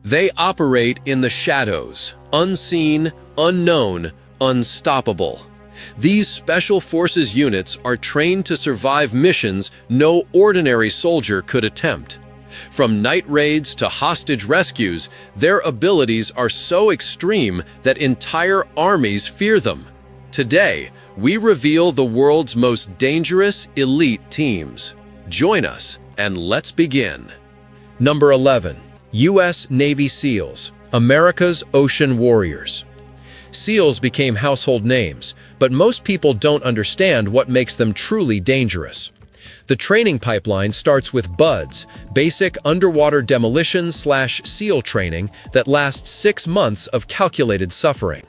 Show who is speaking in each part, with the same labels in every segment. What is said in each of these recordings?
Speaker 1: They operate in the shadows, unseen, unknown, unstoppable. These Special Forces units are trained to survive missions no ordinary soldier could attempt. From night raids to hostage rescues, their abilities are so extreme that entire armies fear them. Today, we reveal the world's most dangerous elite teams. Join us and let's begin. Number 11. U.S. Navy SEALs, America's Ocean Warriors. SEALs became household names, but most people don't understand what makes them truly dangerous. The training pipeline starts with BUDS, Basic Underwater Demolition/SEAL training that lasts 6 months of calculated suffering.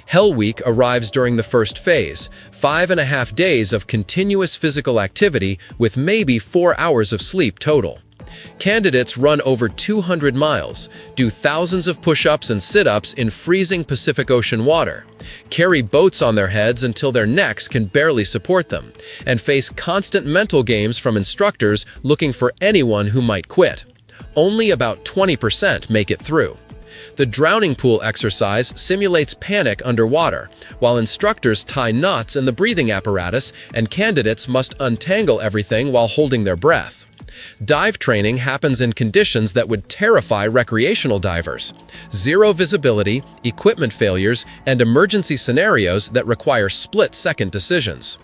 Speaker 1: Hell Week arrives during the first phase, 5.5 days of continuous physical activity with maybe 4 hours of sleep total. Candidates run over 200 miles, do thousands of push-ups and sit-ups in freezing Pacific Ocean water, carry boats on their heads until their necks can barely support them, and face constant mental games from instructors looking for anyone who might quit. Only about 20% make it through. The drowning pool exercise simulates panic underwater, while instructors tie knots in the breathing apparatus and candidates must untangle everything while holding their breath. Dive training happens in conditions that would terrify recreational divers. Zero visibility, equipment failures, and emergency scenarios that require split-second decisions.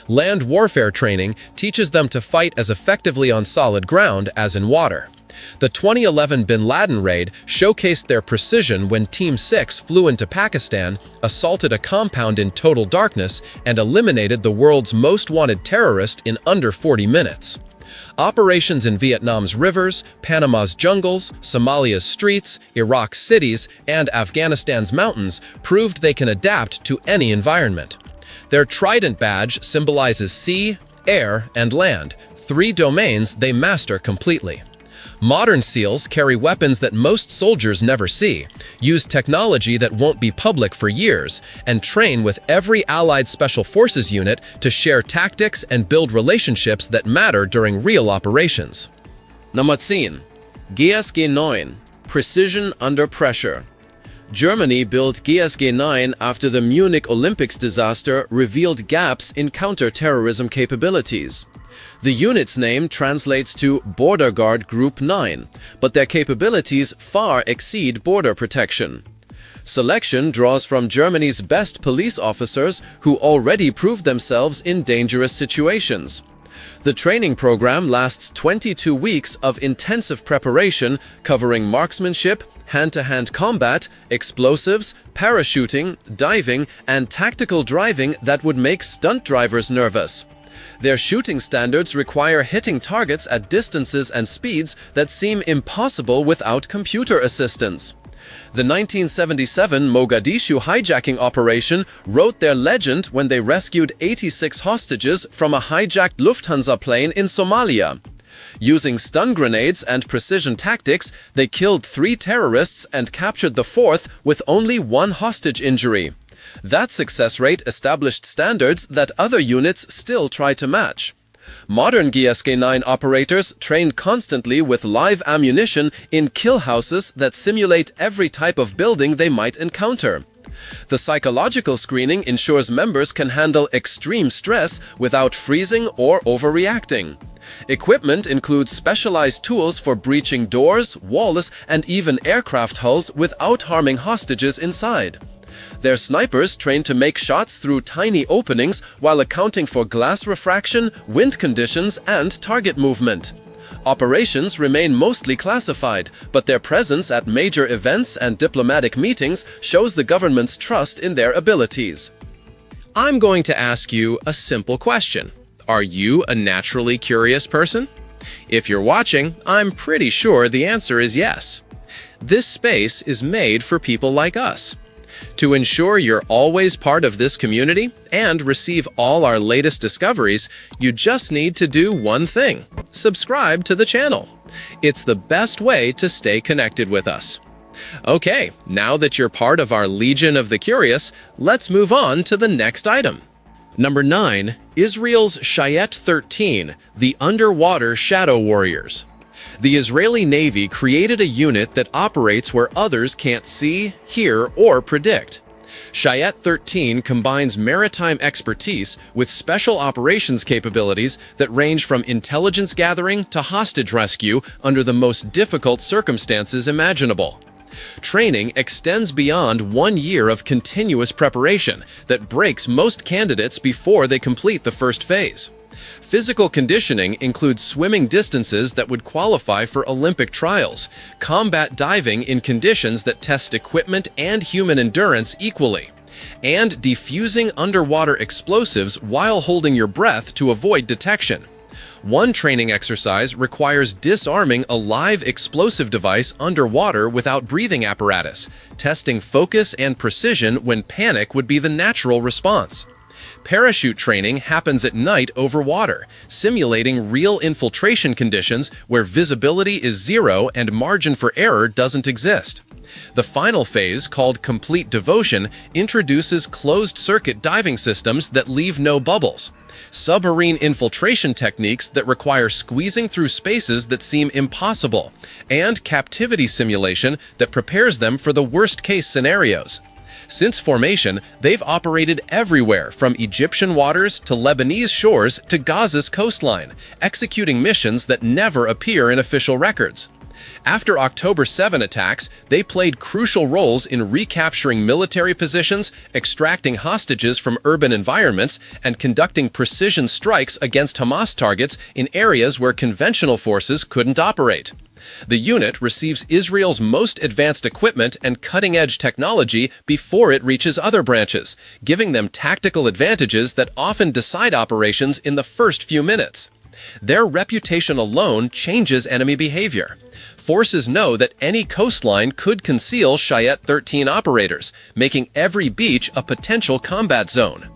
Speaker 1: Land warfare training teaches them to fight as effectively on solid ground as in water. The 2011 Bin Laden raid showcased their precision when Team 6 flew into Pakistan, assaulted a compound in total darkness, and eliminated the world's most wanted terrorist in under 40 minutes. Operations in Vietnam's rivers, Panama's jungles, Somalia's streets, Iraq's cities, and Afghanistan's mountains proved they can adapt to any environment. Their Trident badge symbolizes sea, air, and land, 3 domains they master completely. Modern SEALs carry weapons that most soldiers never see, use technology that won't be public for years, and train with every allied Special Forces unit to share tactics and build relationships that matter during real operations. Number 10. GIGN, Precision Under Pressure. Germany built GIGN after the Munich Olympics disaster revealed gaps in counter-terrorism capabilities. The unit's name translates to Border Guard Group 9, but their capabilities far exceed border protection. Selection draws from Germany's best police officers who already proved themselves in dangerous situations. The training program lasts 22 weeks of intensive preparation covering marksmanship, hand-to-hand combat, explosives, parachuting, diving, and tactical driving that would make stunt drivers nervous. Their shooting standards require hitting targets at distances and speeds that seem impossible without computer assistance. The 1977 Mogadishu hijacking operation wrote their legend when they rescued 86 hostages from a hijacked Lufthansa plane in Somalia. Using stun grenades and precision tactics, they killed 3 terrorists and captured the 4th with only 1 hostage injury. That success rate established standards that other units still try to match. Modern GIGN operators train constantly with live ammunition in kill houses that simulate every type of building they might encounter. The psychological screening ensures members can handle extreme stress without freezing or overreacting. Equipment includes specialized tools for breaching doors, walls, and even aircraft hulls without harming hostages inside. Their snipers train to make shots through tiny openings while accounting for glass refraction, wind conditions, and target movement. Operations remain mostly classified, but their presence at major events and diplomatic meetings shows the government's trust in their abilities. I'm going to ask you a simple question. Are you a naturally curious person? If you're watching, I'm pretty sure the answer is yes. This space is made for people like us. To ensure you're always part of this community and receive all our latest discoveries, you just need to do one thing: subscribe to the channel. It's the best way to stay connected with us. Okay, now that you're part of our Legion of the Curious, let's move on to the next item. Number 9. Israel's Shayetet 13, the Underwater Shadow Warriors. The Israeli Navy created a unit that operates where others can't see, hear, or predict. Shayetet 13 combines maritime expertise with special operations capabilities that range from intelligence gathering to hostage rescue under the most difficult circumstances imaginable. Training extends beyond 1 year of continuous preparation that breaks most candidates before they complete the first phase. Physical conditioning includes swimming distances that would qualify for Olympic trials, combat diving in conditions that test equipment and human endurance equally, and defusing underwater explosives while holding your breath to avoid detection. One training exercise requires disarming a live explosive device underwater without breathing apparatus, testing focus and precision when panic would be the natural response. Parachute training happens at night over water, simulating real infiltration conditions where visibility is zero and margin for error doesn't exist. The final phase, called complete devotion, introduces closed-circuit diving systems that leave no bubbles, submarine infiltration techniques that require squeezing through spaces that seem impossible, and captivity simulation that prepares them for the worst-case scenarios. Since formation, they've operated everywhere from Egyptian waters to Lebanese shores to Gaza's coastline, executing missions that never appear in official records. After October 7 attacks, they played crucial roles in recapturing military positions, extracting hostages from urban environments, and conducting precision strikes against Hamas targets in areas where conventional forces couldn't operate. The unit receives Israel's most advanced equipment and cutting-edge technology before it reaches other branches, giving them tactical advantages that often decide operations in the first few minutes. Their reputation alone changes enemy behavior. Forces know that any coastline could conceal Shayetet 13 operators, making every beach a potential combat zone.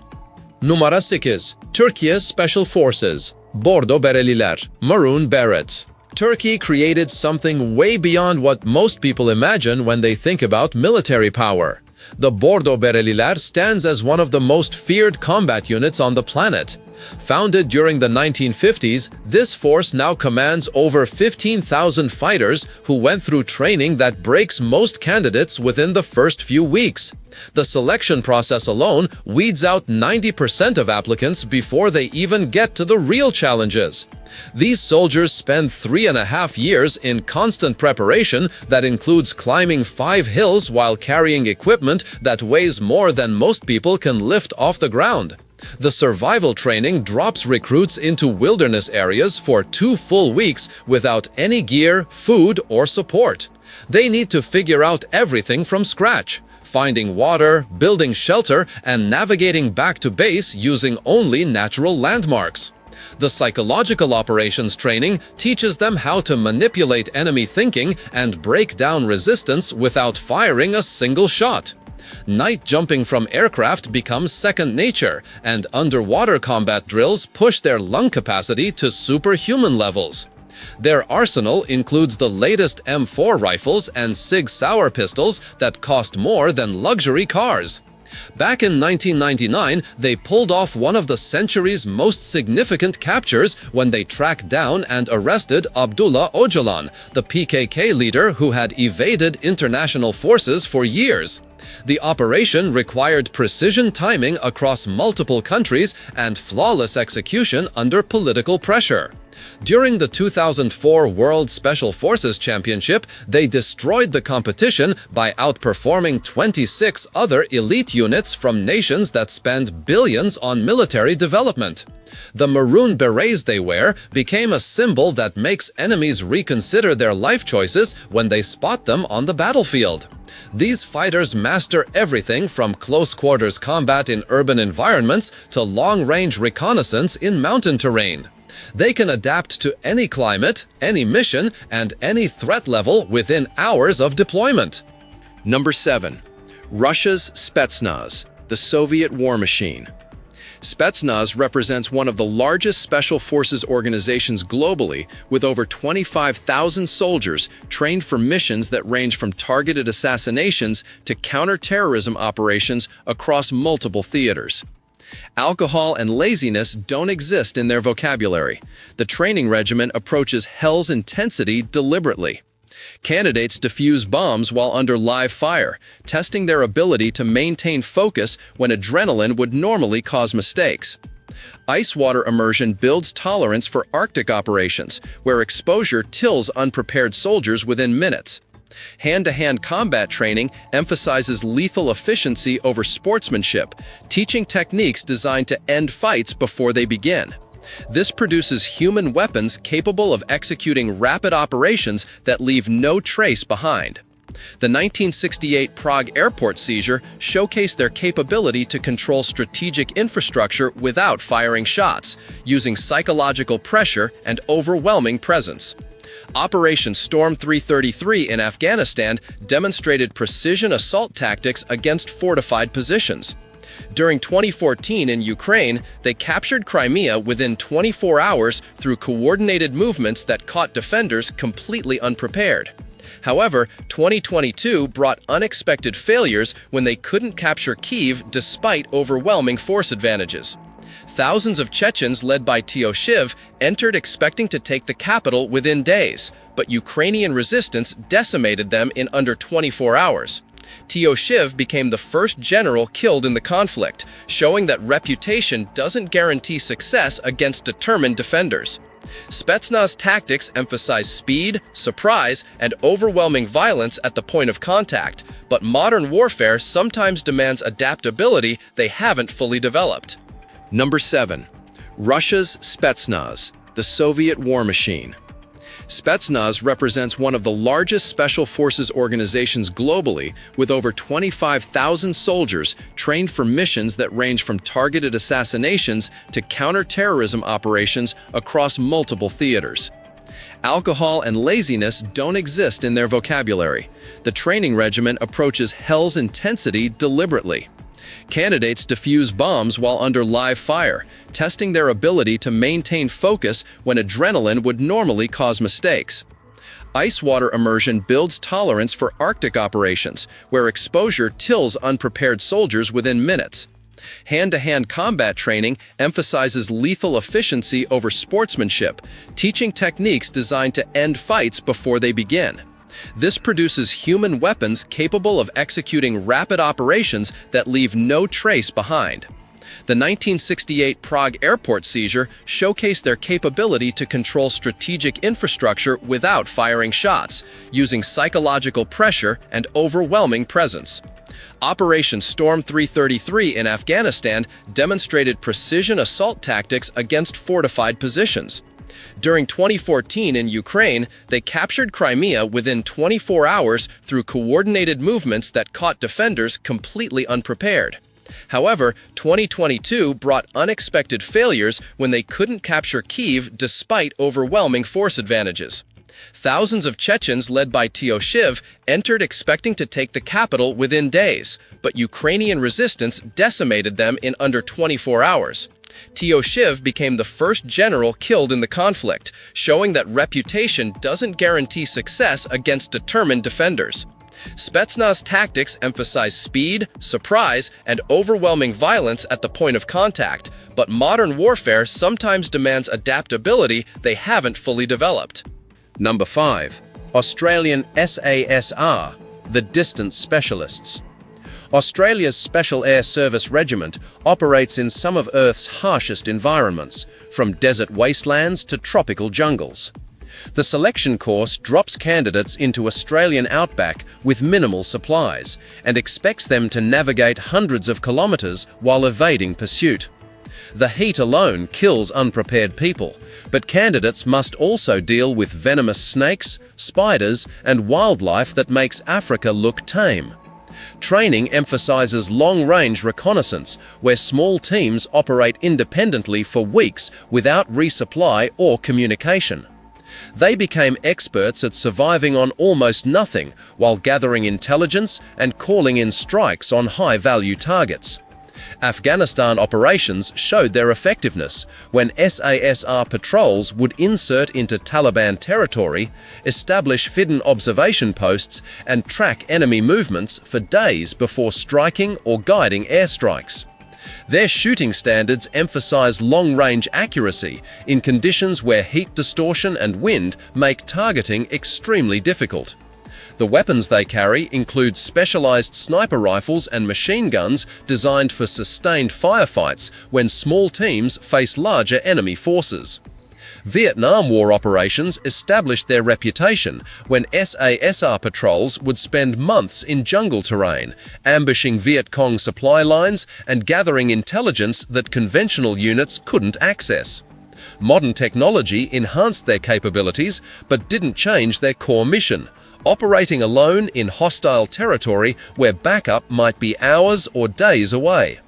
Speaker 2: Numara 8. Turkey's Special Forces. Bordo Bereliler, Maroon Berets. Turkey created something way beyond what most people imagine when they think about military power. The Bordo Bereliler stands as one of the most feared combat units on the planet. Founded during the 1950s, this force now commands over 15,000 fighters who went through training that breaks most candidates within the first few weeks. The selection process alone weeds out 90% of applicants before they even get to the real challenges. These soldiers spend 3.5 years in constant preparation that includes climbing 5 hills while carrying equipment that weighs more than most people can lift off the ground. The survival training drops recruits into wilderness areas for 2 full weeks without any gear, food, or support. They need to figure out everything from scratch, finding water, building shelter, and navigating back to base using only natural landmarks. The psychological operations training teaches them how to manipulate enemy thinking and break down resistance without firing a single shot. Night jumping from aircraft becomes second nature, and underwater combat drills push their lung capacity to superhuman levels. Their arsenal includes the latest M4 rifles and Sig Sauer pistols that cost more than luxury cars. Back in 1999, they pulled off one of the century's most significant captures when they tracked down and arrested Abdullah Öcalan, the PKK leader who had evaded international forces for years. The operation required precision timing across multiple countries and flawless execution under political pressure. During the 2004 World Special Forces Championship, they destroyed the competition by outperforming 26 other elite units from nations that spend billions on military development. The maroon berets they wear became a symbol that makes enemies reconsider their life choices when they spot them on the battlefield. These fighters master everything from close-quarters combat in urban environments to long-range reconnaissance in mountain terrain. They can adapt to any climate, any mission, and any threat level within hours of deployment.
Speaker 1: Number 7. Russia's Spetsnaz, the Soviet war machine. Spetsnaz represents one of the largest special forces organizations globally, with over 25,000 soldiers trained for missions that range from targeted assassinations to counter-terrorism operations across multiple theaters.
Speaker 2: Alcohol and laziness don't exist in their vocabulary. The training regimen approaches hell's intensity deliberately. Candidates defuse bombs while under live fire, testing their ability to maintain focus when adrenaline would normally cause mistakes. Ice water immersion builds tolerance for Arctic operations, where exposure kills unprepared soldiers within minutes. Hand-to-hand combat training emphasizes lethal efficiency over sportsmanship, teaching techniques designed to end fights before they begin. This produces human weapons capable of executing rapid operations that leave no trace behind. The 1968 Prague airport seizure showcased their capability to control strategic infrastructure without firing shots, using psychological pressure and overwhelming presence. Operation Storm 333 in Afghanistan demonstrated precision assault tactics against fortified positions. During 2014 in Ukraine, they captured Crimea within 24 hours through coordinated movements that caught defenders completely unprepared. However, 2022 brought unexpected failures when they couldn't capture Kyiv despite overwhelming force advantages. Thousands of Chechens led by Shiv entered expecting to take the capital within days, but Ukrainian resistance decimated them in under 24 hours. Shiv became the first general killed in the conflict, showing that reputation doesn't guarantee success against determined defenders. Spetsnaz tactics emphasize speed, surprise, and overwhelming violence at the point of contact, but modern warfare sometimes demands adaptability they haven't fully developed.
Speaker 1: Number 7. Russia's Spetsnaz, the Soviet war machine. Spetsnaz represents one of the largest special forces organizations globally, with over 25,000 soldiers trained for missions that range from targeted assassinations to counter-terrorism operations across multiple theaters. Alcohol and laziness don't exist in their vocabulary. The training regimen approaches hell's intensity deliberately. Candidates defuse bombs while under live fire, testing their ability to maintain focus when adrenaline would normally cause mistakes. Ice water immersion builds tolerance for Arctic operations, where exposure kills unprepared soldiers within minutes. Hand-to-hand combat training emphasizes lethal efficiency over sportsmanship, teaching techniques designed to end fights before they begin. This produces human weapons capable of executing rapid operations that leave no trace behind. The 1968 Prague airport seizure showcased their capability to control strategic infrastructure without firing shots, using psychological pressure and overwhelming presence. Operation Storm 333 in Afghanistan demonstrated precision assault tactics against fortified positions. During 2014 in Ukraine, they captured Crimea within 24 hours through coordinated movements that caught defenders completely unprepared. However, 2022 brought unexpected failures when they couldn't capture Kyiv despite overwhelming force advantages. Thousands of Chechens led by Shiv entered expecting to take the capital within days, but Ukrainian resistance decimated them in under 24 hours. Shiv became the first general killed in the conflict, showing that reputation doesn't guarantee success against determined defenders. Spetsnaz tactics emphasize speed, surprise, and overwhelming violence at the point of contact, but modern warfare sometimes demands adaptability they haven't fully developed. Number 5. Australian SASR, the Distance Specialists. Australia's Special Air Service Regiment operates in some of Earth's harshest environments, from desert wastelands to tropical jungles. The selection course drops candidates into Australian outback with minimal supplies and expects them to navigate hundreds of kilometers while evading pursuit. The heat alone kills unprepared people, but candidates must also deal with venomous snakes, spiders, and wildlife that makes Africa look tame. Training emphasizes long-range reconnaissance, where small teams operate independently for weeks without resupply or communication. They became experts at surviving on almost nothing while gathering intelligence and calling in strikes on high-value targets. Afghanistan operations showed their effectiveness when SASR patrols would insert into Taliban territory, establish hidden observation posts, and track enemy movements for days before striking or guiding airstrikes. Their shooting standards emphasize long-range accuracy in conditions where heat distortion and wind make targeting extremely difficult. The weapons they carry include specialized sniper rifles and machine guns designed for sustained firefights when small teams face larger enemy forces. Vietnam War operations established their reputation when SASR patrols would spend months in jungle terrain, ambushing Viet Cong supply lines and gathering intelligence that conventional units couldn't access. Modern technology enhanced their capabilities but didn't change their core mission: operating alone in hostile territory where backup might be hours or days away.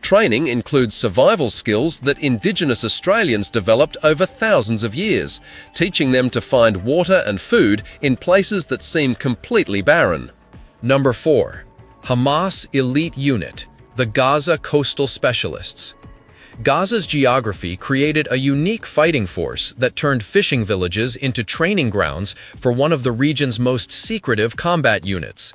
Speaker 1: Training includes survival skills that Indigenous Australians developed over thousands of years, teaching them to find water and food in places that seem completely barren.
Speaker 2: Number 4. Hamas Elite Unit, the Gaza Coastal Specialists. Gaza's geography created a unique fighting force that turned fishing villages into training grounds for one of the region's most secretive combat units.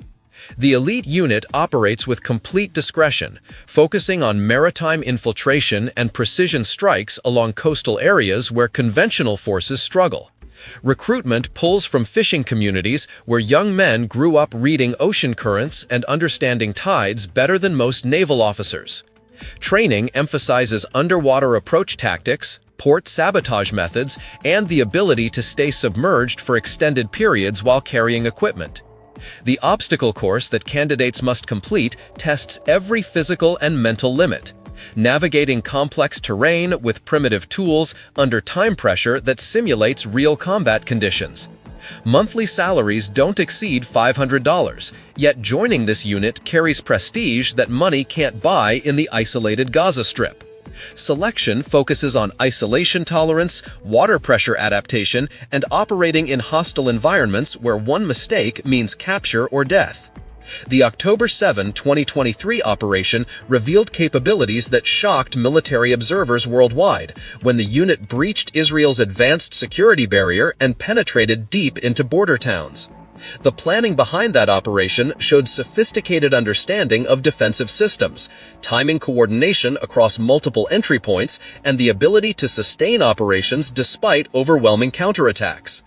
Speaker 2: The elite unit operates with complete discretion, focusing on maritime infiltration and precision strikes along coastal areas where conventional forces struggle. Recruitment pulls from fishing communities where young men grew up reading ocean currents and understanding tides better than most naval officers. Training emphasizes underwater approach tactics, port sabotage methods, and the ability to stay submerged for extended periods while carrying equipment. The obstacle course that candidates must complete tests every physical and mental limit, navigating complex terrain with primitive tools under time pressure that simulates real combat conditions. Monthly salaries don't exceed $500, yet joining this unit carries prestige that money can't buy in the isolated Gaza Strip. Selection focuses on isolation tolerance, water pressure adaptation, and operating in hostile environments where one mistake means capture or death. The October 7, 2023 operation revealed capabilities that shocked military observers worldwide when the unit breached Israel's advanced security barrier and penetrated deep into border towns. The planning behind that operation showed sophisticated understanding of defensive systems, timing coordination across multiple entry points, and the ability to sustain operations despite overwhelming counterattacks.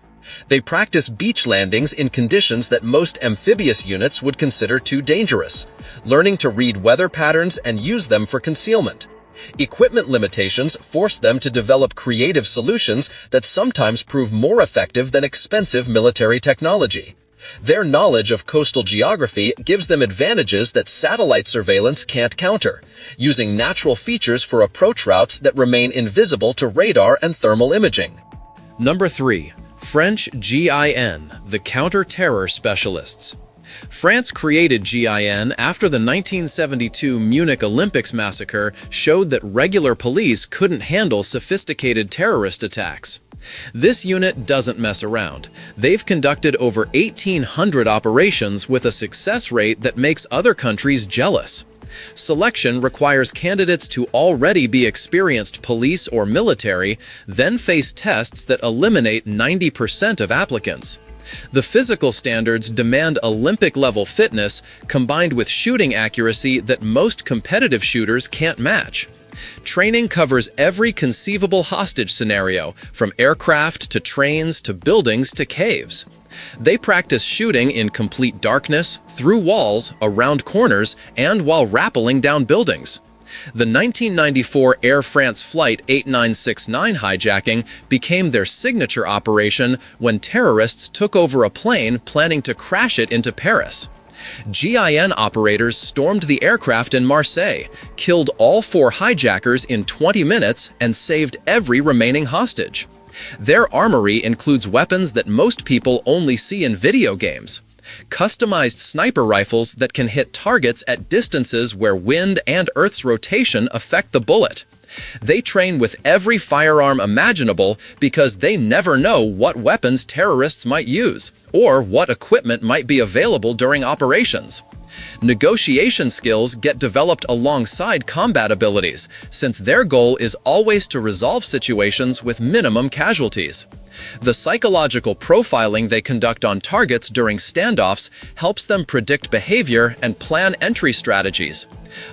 Speaker 2: They practice beach landings in conditions that most amphibious units would consider too dangerous, learning to read weather patterns and use them for concealment. Equipment limitations force them to develop creative solutions that sometimes prove more effective than expensive military technology. Their knowledge of coastal geography gives them advantages that satellite surveillance can't counter, using natural features for approach routes that remain invisible to radar and thermal imaging.
Speaker 1: Number 3. French GIGN, the Counter-Terror Specialists. France created GIGN after the 1972 Munich Olympics massacre showed that regular police couldn't handle sophisticated terrorist attacks. This unit doesn't mess around. They've conducted over 1,800 operations with a success rate that makes other countries jealous. Selection requires candidates to already be experienced police or military, then face tests that eliminate 90% of applicants. The physical standards demand Olympic-level fitness combined with shooting accuracy that most competitive shooters can't match. Training covers every conceivable hostage scenario, from aircraft to trains to buildings to caves. They practice shooting in complete darkness, through walls, around corners, and while rappelling down buildings. The 1994 Air France Flight 8969 hijacking became their signature operation when terrorists took over a plane planning to crash it into Paris. GIGN operators stormed the aircraft in Marseille, killed all 4 hijackers in 20 minutes, and saved every remaining hostage. Their armory includes weapons that most people only see in video games. Customized sniper rifles that can hit targets at distances where wind and Earth's rotation affect the bullet. They train with every firearm imaginable because they never know what weapons terrorists might use or what equipment might be available during operations. Negotiation skills get developed alongside combat abilities, since their goal is always to resolve situations with minimum casualties.
Speaker 2: The psychological profiling they conduct on targets during standoffs helps them predict behavior and plan entry strategies.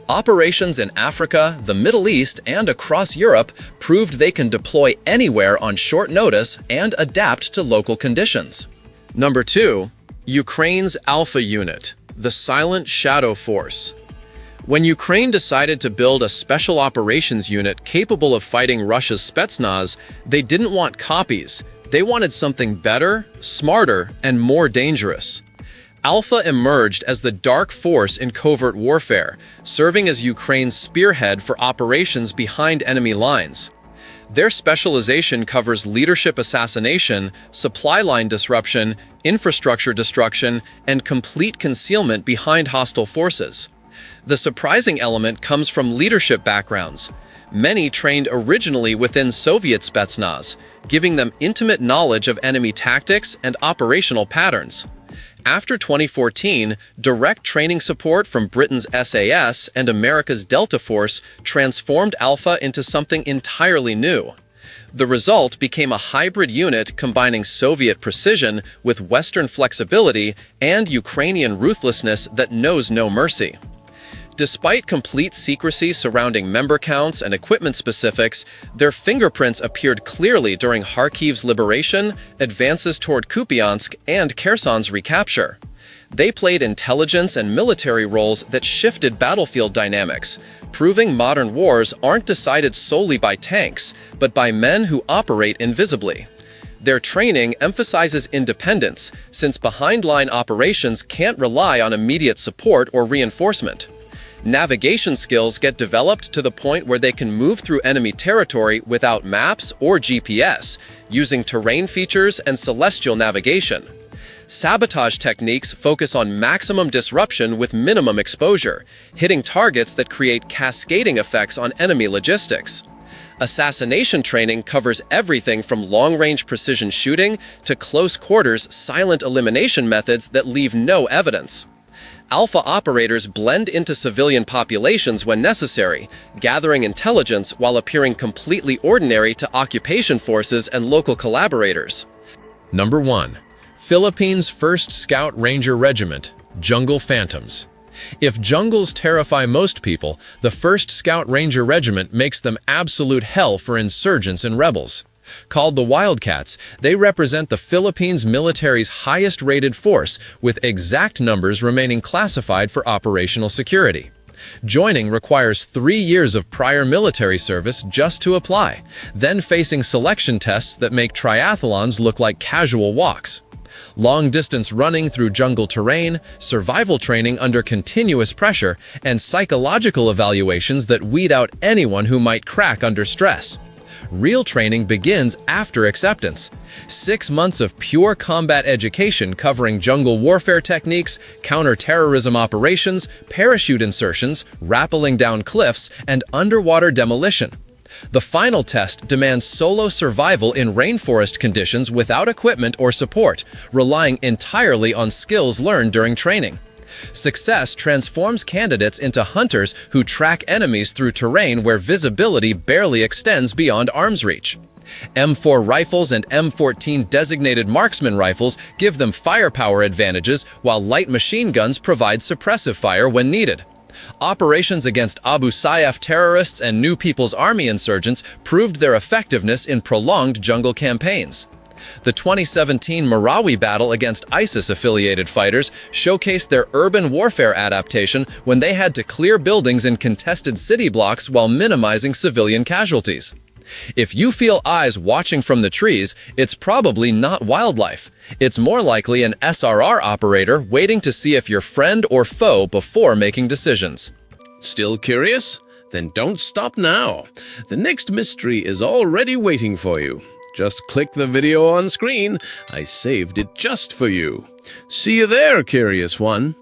Speaker 2: Operations in Africa, the Middle East, and across Europe proved they can deploy anywhere on short notice and adapt to local conditions.
Speaker 1: Number 2. Ukraine's Alpha Unit, the Silent Shadow Force. When Ukraine decided to build a special operations unit capable of fighting Russia's Spetsnaz, they didn't want copies. They wanted something better, smarter, and more dangerous. Alpha emerged as the dark force in covert warfare, serving as Ukraine's spearhead for operations behind enemy lines. Their specialization covers leadership assassination, supply line disruption, infrastructure destruction, and complete concealment behind hostile forces. The surprising element comes from leadership backgrounds. Many trained originally within Soviet Spetsnaz, giving them intimate knowledge of enemy tactics and operational patterns. After 2014, direct training support from Britain's SAS and America's Delta Force transformed Alpha into something entirely new. The result became a hybrid unit combining Soviet precision with Western flexibility and Ukrainian ruthlessness that knows no mercy. Despite complete secrecy surrounding member counts and equipment specifics, their fingerprints appeared clearly during Kharkiv's liberation, advances toward Kupiansk, and Kherson's recapture. They played intelligence and military roles that shifted battlefield dynamics, proving modern wars aren't decided solely by tanks, but by men who operate invisibly. Their training emphasizes independence, since behind-line operations can't rely on immediate support or reinforcement. Navigation skills get developed to the point where they can move through enemy territory without maps or GPS, using terrain features and celestial navigation. Sabotage techniques focus on maximum disruption with minimum exposure, hitting targets that create cascading effects on enemy logistics. Assassination training covers everything from long-range precision shooting to close-quarters silent elimination methods that leave no evidence. Alpha operators blend into civilian populations when necessary, gathering intelligence while appearing completely ordinary to occupation forces and local collaborators.
Speaker 2: Number 1. Philippines' 1st Scout Ranger Regiment, Jungle Phantoms. If jungles terrify most people, the 1st Scout Ranger Regiment makes them absolute hell for insurgents and rebels. Called the Wildcats, they represent the Philippines military's highest-rated force, with exact numbers remaining classified for operational security. Joining requires 3 years of prior military service just to apply, then facing selection tests that make triathlons look like casual walks. Long-distance running through jungle terrain, survival training under continuous pressure, and psychological evaluations that weed out anyone who might crack under stress. Real training begins after acceptance. 6 months of pure combat education covering jungle warfare techniques, counter-terrorism operations, parachute insertions, rappelling down cliffs, and underwater demolition. The final test demands solo survival in rainforest conditions without equipment or support, relying entirely on skills learned during training. Success transforms candidates into hunters who track enemies through terrain where visibility barely extends beyond arm's reach. M4 rifles and M14 designated marksman rifles give them firepower advantages, while light machine guns provide suppressive fire when needed. Operations against Abu Sayyaf terrorists and New People's Army insurgents proved their effectiveness in prolonged jungle campaigns. The 2017 Marawi battle against ISIS-affiliated fighters showcased their urban warfare adaptation when they had to clear buildings in contested city blocks while minimizing civilian casualties. If you feel eyes watching from the trees, it's probably not wildlife. It's more likely an SRR operator waiting to see if you're friend or foe before making decisions.
Speaker 3: Still curious? Then don't stop now. The next mystery is already waiting for you. Just click the video on screen. I saved it just for you. See you there, curious one.